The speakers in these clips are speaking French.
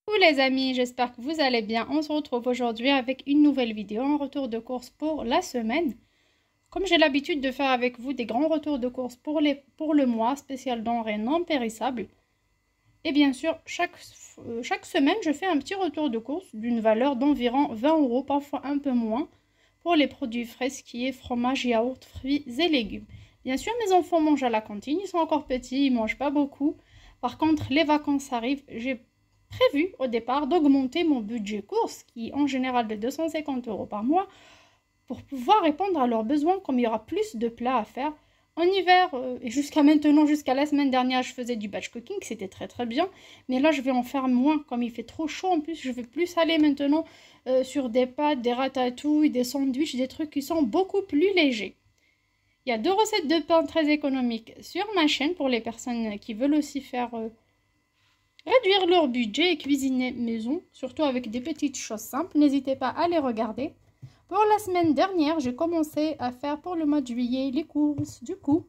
Coucou les amis, j'espère que vous allez bien. On se retrouve aujourd'hui avec une nouvelle vidéo, un retour de course pour la semaine. Comme j'ai l'habitude de faire avec vous des grands retours de course pour le mois, spécial denrées non périssables. Et bien sûr, chaque semaine, je fais un petit retour de course d'une valeur d'environ 20 €, parfois un peu moins, pour les produits frais, qui est fromage, yaourt, fruits et légumes. Bien sûr, mes enfants mangent à la cantine, ils sont encore petits, ils ne mangent pas beaucoup. Par contre, les vacances arrivent, j'ai prévu au départ d'augmenter mon budget course, qui est en général de 250 € par mois, pour pouvoir répondre à leurs besoins, comme il y aura plus de plats à faire. En hiver, et jusqu'à maintenant, jusqu'à la semaine dernière, je faisais du batch cooking, c'était très bien. Mais là, je vais en faire moins, comme il fait trop chaud. En plus, je vais plus aller maintenant sur des pâtes, des ratatouilles, des sandwichs, des trucs qui sont beaucoup plus légers. Il y a 2 recettes de pain très économiques sur ma chaîne pour les personnes qui veulent aussi faire réduire leur budget et cuisiner maison, surtout avec des petites choses simples. N'hésitez pas à les regarder. Pour la semaine dernière, j'ai commencé à faire pour le mois de juillet les courses. Du coup,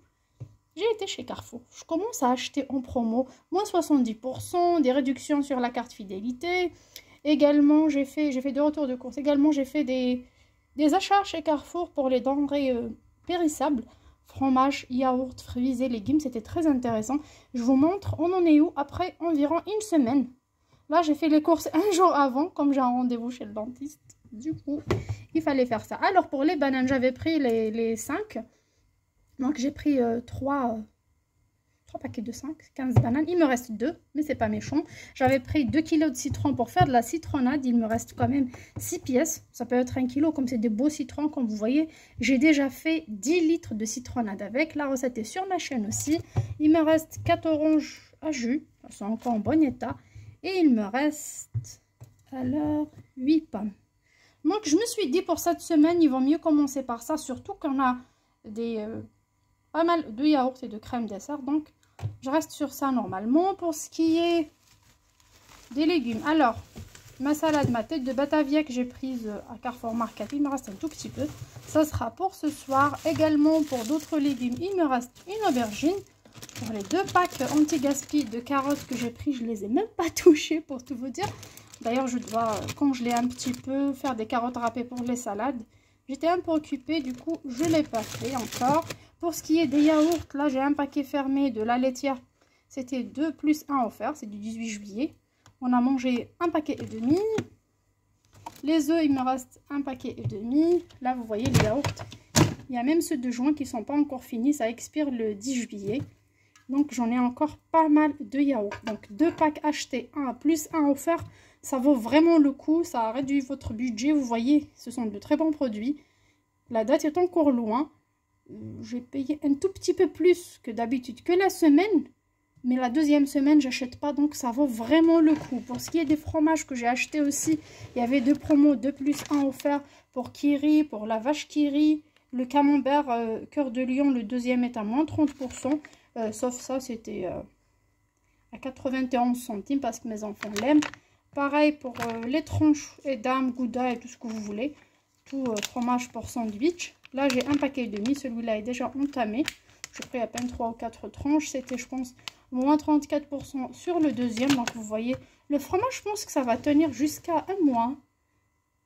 j'ai été chez Carrefour. Je commence à acheter en promo, moins 70%, des réductions sur la carte fidélité. Également, j'ai fait 2 retours de courses. Également, j'ai fait des achats chez Carrefour pour les denrées périssables. Fromage, yaourt, fruits et légumes, c'était très intéressant. Je vous montre, on en est où après environ une semaine. Là, j'ai fait les courses un jour avant, comme j'ai un rendez-vous chez le dentiste. Du coup, il fallait faire ça. Alors, pour les bananes, j'avais pris les 5. Donc, j'ai pris 3 paquets de 5, 15 bananes. Il me reste 2, mais c'est pas méchant. J'avais pris 2 kilos de citron pour faire de la citronnade. Il me reste quand même 6 pièces. Ça peut être 1 kilo, comme c'est des beaux citrons, comme vous voyez. J'ai déjà fait 10 litres de citronnade avec. La recette est sur ma chaîne aussi. Il me reste 4 oranges à jus. Elles sont encore en bon état. Et il me reste alors 8 pommes. Donc, je me suis dit, pour cette semaine, il vaut mieux commencer par ça. Surtout qu'on a pas mal de yaourts et de crème dessert. Donc, je reste sur ça normalement. Pour ce qui est des légumes, alors, ma salade, ma tête de Batavia que j'ai prise à Carrefour Market, il me reste un tout petit peu. Ça sera pour ce soir. Également, pour d'autres légumes, il me reste une aubergine. Pour les 2 packs anti-gaspi de carottes que j'ai pris, je les ai même pas touchées pour tout vous dire. D'ailleurs, je dois congeler un petit peu, faire des carottes râpées pour les salades. J'étais un peu occupée, du coup, je ne l'ai pas fait encore. Pour ce qui est des yaourts, là, j'ai un paquet fermé de la laitière. C'était 2 plus 1 offert, c'est du 18 juillet. On a mangé un paquet et demi. Les œufs, il me reste un paquet et demi. Là, vous voyez les yaourts. Il y a même ceux de juin qui ne sont pas encore finis. Ça expire le 10 juillet. Donc, j'en ai encore pas mal de yaourts. Donc, 2 packs achetés, 1 plus 1 offert. Ça vaut vraiment le coup. Ça réduit votre budget. Vous voyez, ce sont de très bons produits. La date est encore loin. J'ai payé un tout petit peu plus que d'habitude que la semaine. Mais la deuxième semaine, j'achète pas. Donc, ça vaut vraiment le coup. Pour ce qui est des fromages que j'ai achetés aussi, il y avait 2 promos, 2 plus 1 offert pour Kiri, pour la vache Kiri. Le camembert cœur de lion, le deuxième est à moins 30%. Sauf ça, c'était à 91 centimes parce que mes enfants l'aiment. Pareil pour les tranches et dames, gouda et tout ce que vous voulez. Tout fromage pour sandwich. Là, j'ai un paquet et demi. Celui-là est déjà entamé. J'ai pris à peine 3 ou 4 tranches. C'était, je pense, moins 34% sur le deuxième. Donc, vous voyez, le fromage, je pense que ça va tenir jusqu'à un mois.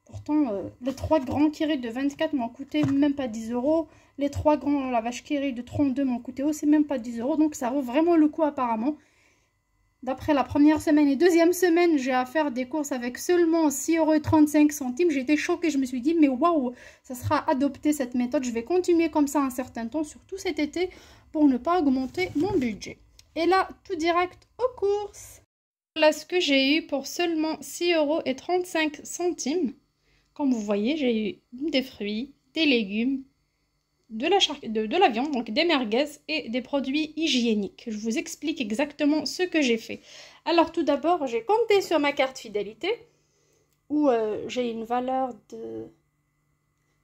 Pourtant, les 3 grands Kiri de 24 m'ont coûté même pas 10 €. Les 3 grands, la vache Kiri de 32 m'ont coûté aussi même pas 10 €. Donc, ça vaut vraiment le coup apparemment. D'après la première semaine et deuxième semaine, j'ai à faire des courses avec seulement 6,35 €. J'étais choquée. Je me suis dit, mais waouh, ça sera adopté cette méthode. Je vais continuer comme ça un certain temps, surtout cet été, pour ne pas augmenter mon budget. Et là, tout direct aux courses. Voilà ce que j'ai eu pour seulement 6,35 €. Comme vous voyez, j'ai eu des fruits, des légumes, de la viande, donc des merguez et des produits hygiéniques. Je vous explique exactement ce que j'ai fait. Alors tout d'abord, j'ai compté sur ma carte fidélité où j'ai une valeur de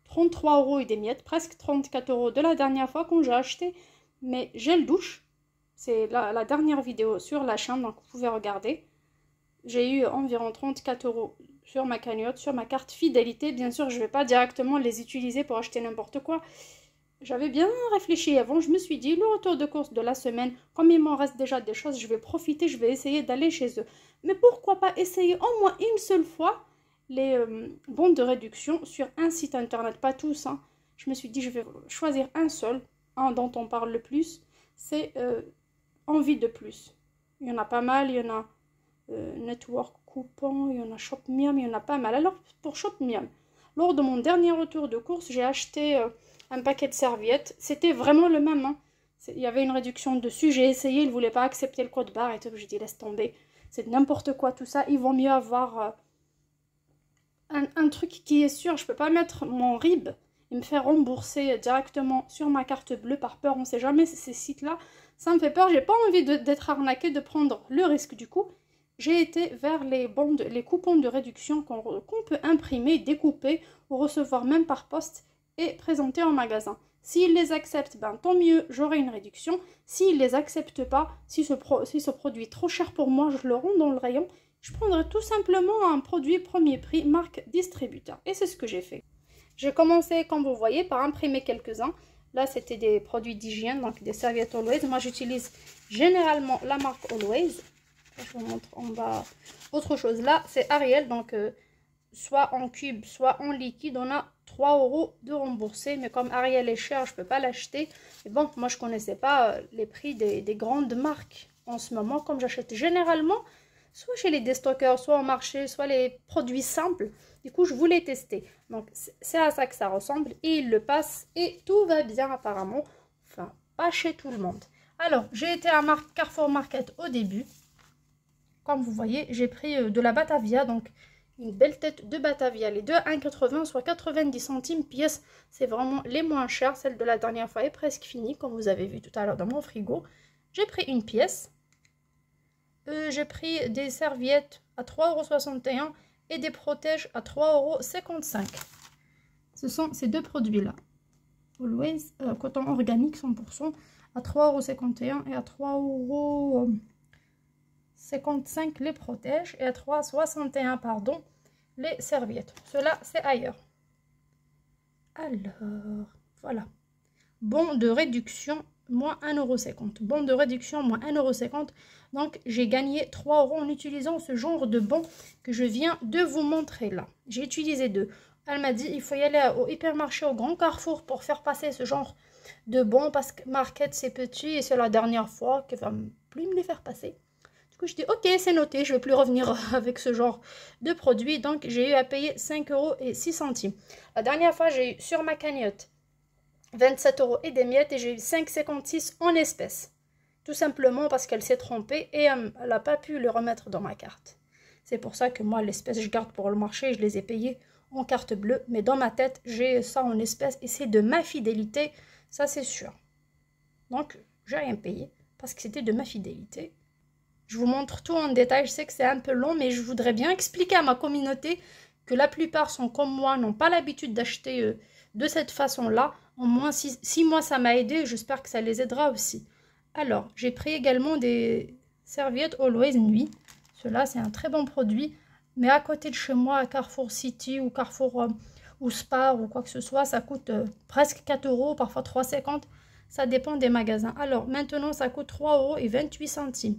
33 € et des miettes, presque 34 € de la dernière fois quand j'ai acheté mes gels douche. C'est la dernière vidéo sur la chaîne, donc vous pouvez regarder. J'ai eu environ 34 € sur ma cagnotte, sur ma carte fidélité. Bien sûr, je ne vais pas directement les utiliser pour acheter n'importe quoi. j'avais bien réfléchi avant. Je me suis dit, le retour de course de la semaine, comme il m'en reste déjà des choses, je vais profiter, je vais essayer d'aller chez eux. Mais pourquoi pas essayer au moins une seule fois les bons de réduction sur un site internet, pas tous, hein. Je me suis dit, je vais choisir un seul, un dont on parle le plus, c'est Envie de plus. Il y en a pas mal, il y en a Network Coupon, il y en a Shop Miam, il y en a pas mal. Alors, pour Shop Miam, lors de mon dernier retour de course, j'ai acheté un paquet de serviettes. C'était vraiment le même, hein. Il y avait une réduction dessus. J'ai essayé, ils ne voulaient pas accepter le code barre et tout. J'ai dit, laisse tomber. C'est n'importe quoi tout ça. Il vaut mieux avoir un truc qui est sûr. Je ne peux pas mettre mon RIB et me faire rembourser directement sur ma carte bleue par peur. On ne sait jamais ces sites-là. Ça me fait peur. J'ai pas envie d'être arnaquée, de prendre le risque du coup. J'ai été vers les coupons de réduction qu'on peut imprimer, découper ou recevoir même par poste et présenter en magasin. S'ils les acceptent, ben tant mieux, j'aurai une réduction. S'ils les acceptent pas, si ce produit est trop cher pour moi, je le rends dans le rayon. Je prendrai tout simplement un produit premier prix, marque distributeur. Et c'est ce que j'ai fait. J'ai commencé, comme vous voyez, par imprimer quelques-uns. Là, c'était des produits d'hygiène, donc des serviettes Always. Moi, j'utilise généralement la marque Always. Je vous montre en bas. Autre chose, là, c'est Ariel, donc soit en cube, soit en liquide. On a 3 € de remboursé, mais comme Ariel est cher, je ne peux pas l'acheter. Et bon, moi, je ne connaissais pas les prix des grandes marques en ce moment, comme j'achète généralement, soit chez les déstockeurs, soit au marché, soit les produits simples. Du coup, je voulais tester. Donc, c'est à ça que ça ressemble. Et il le passe et tout va bien apparemment. Enfin, pas chez tout le monde. Alors, j'ai été à Carrefour Market au début. Comme vous voyez, j'ai pris de la Batavia, donc une belle tête de Batavia. Les deux 1,80, soit 90 centimes pièce. C'est vraiment les moins chers. Celle de la dernière fois est presque finie, comme vous avez vu tout à l'heure dans mon frigo. J'ai pris une pièce. J'ai pris des serviettes à 3,61 € et des protèges à 3,55 €. Ce sont ces deux produits-là. Always, coton organique 100% à 3,51 € et à 3,55 € les protèges et à 3,61 € pardon, les serviettes. Cela, c'est ailleurs. Alors, voilà. Bon de réduction, moins 1,50 €. Bon de réduction, moins 1,50 €. Donc, j'ai gagné 3 € en utilisant ce genre de bon que je viens de vous montrer là. J'ai utilisé deux. Elle m'a dit, il faut y aller au hypermarché, au grand Carrefour pour faire passer ce genre de bon parce que Market, c'est petit et c'est la dernière fois qu'elle va plus me les faire passer. Du coup, je dis, ok, c'est noté, je ne vais plus revenir avec ce genre de produit. Donc, j'ai eu à payer 5,06 €. La dernière fois, j'ai eu sur ma cagnotte 27 € et des miettes et j'ai eu 5,56 € en espèces. Tout simplement parce qu'elle s'est trompée et elle n'a pas pu le remettre dans ma carte. C'est pour ça que moi, l'espèce, je garde pour le marché et je les ai payés en carte bleue. Mais dans ma tête, j'ai ça en espèces et c'est de ma fidélité, ça c'est sûr. Donc, j'ai rien payé parce que c'était de ma fidélité. Je vous montre tout en détail, je sais que c'est un peu long, mais je voudrais bien expliquer à ma communauté que la plupart sont comme moi, n'ont pas l'habitude d'acheter de cette façon-là. Au moins 6 mois, ça m'a aidé, j'espère que ça les aidera aussi. Alors, j'ai pris également des serviettes Always Nuit. Cela, c'est un très bon produit, mais à côté de chez moi, à Carrefour City ou Carrefour ou Spar ou quoi que ce soit, ça coûte presque 4 €, parfois 3,50 €. Ça dépend des magasins. Alors, maintenant, ça coûte 3,28 €.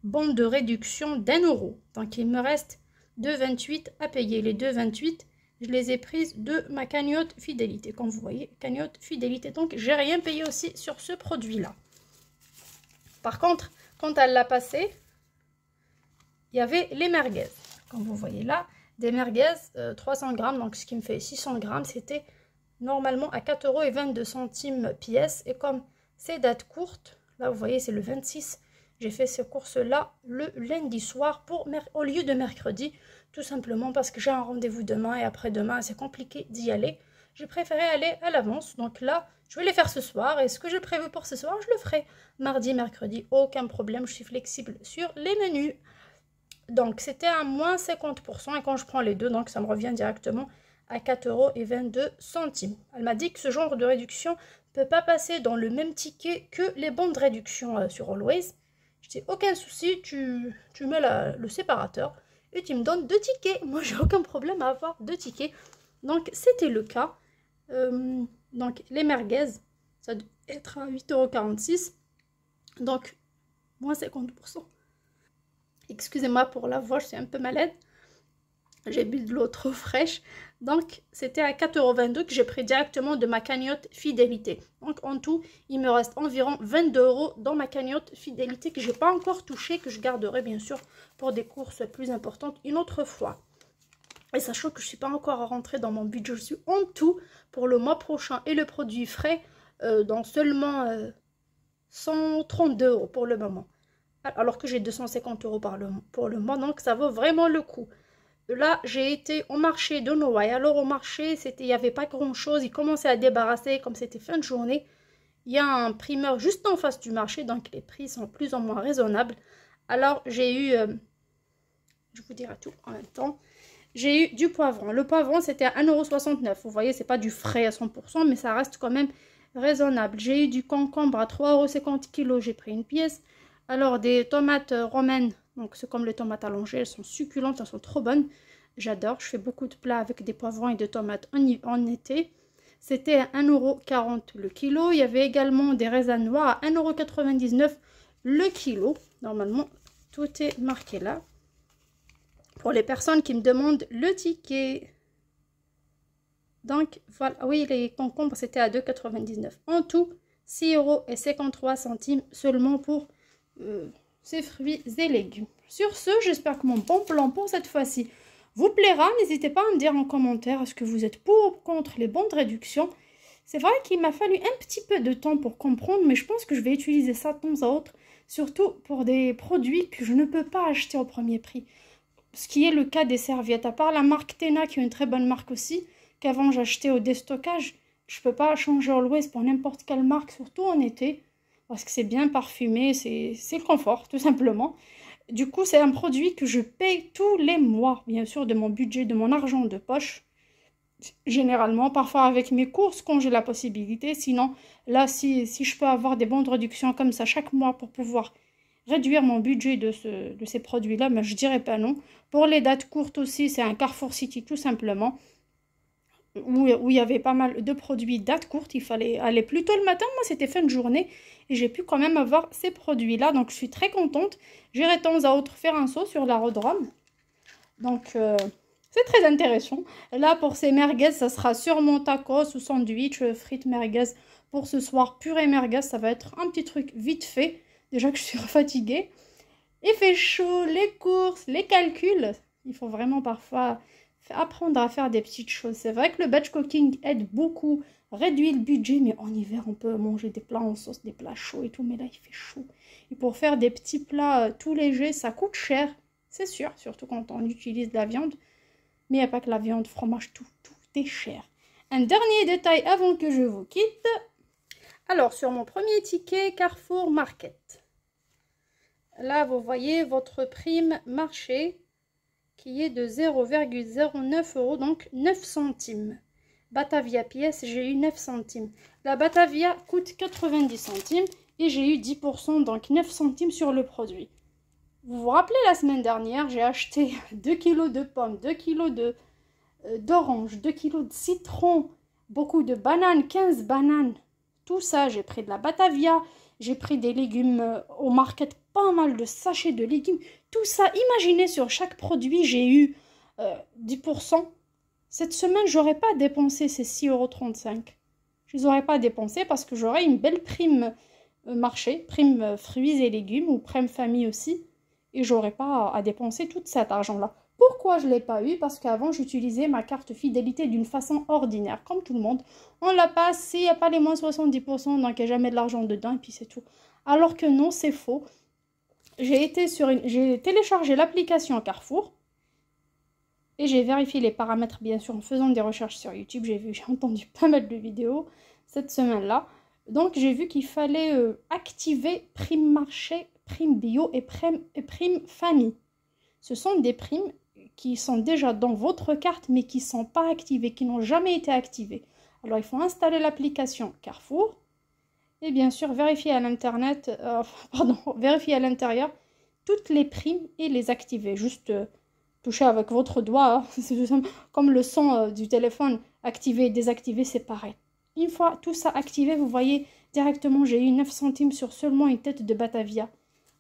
Bon de réduction d'1 €. Donc, il me reste 2,28 € à payer. Les 2,28 €, je les ai prises de ma cagnotte fidélité. Comme vous voyez, cagnotte fidélité. Donc, j'ai rien payé aussi sur ce produit-là. Par contre, quand elle l'a passé, il y avait les merguez. Comme vous voyez là, des merguez 300 grammes, donc ce qui me fait 600 grammes, c'était normalement à 4,22 € pièce. Et comme c'est date courte, là vous voyez c'est le 26, j'ai fait ces courses-là le lundi soir au lieu de mercredi, tout simplement parce que j'ai un rendez-vous demain et après-demain, c'est compliqué d'y aller. J'ai préféré aller à l'avance, donc là, je vais les faire ce soir. Et ce que j'ai prévu pour ce soir, je le ferai mardi, mercredi, aucun problème, je suis flexible sur les menus. Donc, c'était à moins 50%, et quand je prends les deux, donc ça me revient directement à 4,22 €. Elle m'a dit que ce genre de réduction ne peut pas passer dans le même ticket que les bons de réduction sur Always. Je dis, aucun souci, tu mets le séparateur et tu me donnes 2 tickets. Moi, j'ai aucun problème à avoir 2 tickets. Donc, c'était le cas. Donc, les merguez, ça doit être à 8,46 €. Donc, moins 50%. Excusez-moi pour la voix, je suis un peu malade. J'ai bu de l'eau trop fraîche. Donc, c'était à 4,22 € que j'ai pris directement de ma cagnotte fidélité. Donc, en tout, il me reste environ 22 € dans ma cagnotte fidélité que je n'ai pas encore touchée, que je garderai bien sûr pour des courses plus importantes une autre fois. Et sachant que je ne suis pas encore rentrée dans mon budget, je suis en tout pour le mois prochain et le produit frais dans seulement 132 € pour le moment. Alors que j'ai 250 € pour le mois, donc ça vaut vraiment le coup. Là, j'ai été au marché de Noailles. Alors au marché, il n'y avait pas grand-chose. Ils commençaient à débarrasser, comme c'était fin de journée. Il y a un primeur juste en face du marché, donc les prix sont plus ou moins raisonnables. Alors, j'ai eu, je vous dirai tout en même temps, j'ai eu du poivron. Le poivron, c'était à 1,69 €. Vous voyez, c'est pas du frais à 100%, mais ça reste quand même raisonnable. J'ai eu du concombre à 3,50 € kg. J'ai pris une pièce. Alors, des tomates romaines. Donc, c'est comme les tomates allongées, elles sont succulentes, elles sont trop bonnes. J'adore, je fais beaucoup de plats avec des poivrons et des tomates en été. C'était à 1,40 € le kilo. Il y avait également des raisins noirs à 1,99 € le kilo. Normalement, tout est marqué là. Pour les personnes qui me demandent le ticket. Donc, voilà. Oui, les concombres, c'était à 2,99 €. En tout, 6,53 € seulement pour ces fruits et légumes. Sur ce, j'espère que mon bon plan pour cette fois-ci vous plaira. N'hésitez pas à me dire en commentaire est-ce que vous êtes pour ou contre les bons de réduction. C'est vrai qu'il m'a fallu un petit peu de temps pour comprendre, mais je pense que je vais utiliser ça de temps à autre, surtout pour des produits que je ne peux pas acheter au premier prix. Ce qui est le cas des serviettes. À part la marque Tena, qui est une très bonne marque aussi, qu'avant j'achetais au déstockage, je ne peux pas changer Always pour n'importe quelle marque, surtout en été. Parce que c'est bien parfumé, c'est le confort, tout simplement. Du coup, c'est un produit que je paye tous les mois, bien sûr, de mon budget, de mon argent de poche. Généralement, parfois avec mes courses, quand j'ai la possibilité. Sinon, là, si je peux avoir des bons de réduction comme ça chaque mois pour pouvoir réduire mon budget de ces produits-là, mais je dirais pas non. Pour les dates courtes aussi, c'est un Carrefour City, tout simplement. Où il y avait pas mal de produits date courte, il fallait aller plus tôt le matin, moi c'était fin de journée et j'ai pu quand même avoir ces produits là, donc je suis très contente. J'irai de temps à autre faire un saut sur l'aérodrome, donc c'est très intéressant. Là pour ces merguez, ça sera sûrement tacos ou sandwich, frites merguez pour ce soir, purée merguez, ça va être un petit truc vite fait, déjà que je suis fatiguée. Il fait chaud, les courses, les calculs, il faut vraiment parfois apprendre à faire des petites choses. C'est vrai que le batch cooking aide beaucoup, réduit le budget, mais en hiver, on peut manger des plats en sauce, des plats chauds et tout, mais là, il fait chaud. Et pour faire des petits plats tout légers, ça coûte cher, c'est sûr, surtout quand on utilise de la viande. Mais il n'y a pas que la viande, fromage, tout est cher. Un dernier détail avant que je vous quitte. Alors, sur mon premier ticket, Carrefour Market. Là, vous voyez votre prime marché qui est de 0,09 €, donc 9 centimes. Batavia pièce, j'ai eu 9 centimes. La Batavia coûte 90 centimes et j'ai eu 10%, donc 9 centimes sur le produit. Vous vous rappelez, la semaine dernière, j'ai acheté 2 kg de pommes, 2 kg d'oranges, 2 kg de citron, beaucoup de bananes, 15 bananes. Tout ça, j'ai pris de la Batavia, j'ai pris des légumes au market, pas mal de sachets de légumes. Tout ça, imaginez, sur chaque produit, j'ai eu 10%. Cette semaine, j'aurais pas dépensé ces 6,35 €. Je les aurais pas dépensés parce que j'aurais une belle prime marché, prime fruits et légumes ou prime famille aussi. Et j'aurais pas à dépenser tout cet argent-là. Pourquoi je ne l'ai pas eu? Parce qu'avant, j'utilisais ma carte fidélité d'une façon ordinaire, comme tout le monde. On la passe, il n'y a pas les moins 70%, donc il n'y a jamais de l'argent dedans, et puis c'est tout. Alors que non, c'est faux. J'ai téléchargé l'application Carrefour, et j'ai vérifié les paramètres, bien sûr, en faisant des recherches sur YouTube. J'ai entendu pas mal de vidéos cette semaine-là. Donc, j'ai vu qu'il fallait activer prime marché, prime bio et prime famille. Ce sont des primes qui sont déjà dans votre carte, mais qui ne sont pas activées, qui n'ont jamais été activées. Alors, il faut installer l'application Carrefour et bien sûr vérifier à vérifier à l'intérieur toutes les primes et les activer. Juste toucher avec votre doigt, hein. Comme le son du téléphone, activer et désactiver, c'est pareil. Une fois tout ça activé, vous voyez, Directement, j'ai eu 9 centimes sur seulement une tête de Batavia.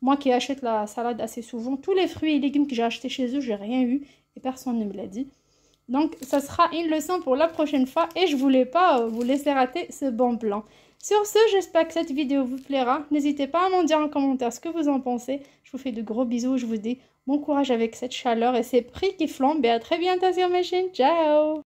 Moi qui achète la salade assez souvent, tous les fruits et légumes que j'ai achetés chez eux, j'ai rien eu et personne ne me l'a dit. Donc, ça sera une leçon pour la prochaine fois et je voulais pas vous laisser rater ce bon plan. Sur ce, j'espère que cette vidéo vous plaira. N'hésitez pas à m'en dire en commentaire ce que vous en pensez. Je vous fais de gros bisous. Je vous dis bon courage avec cette chaleur et ces prix qui flambent. Et à très bientôt sur ma chaîne. Ciao!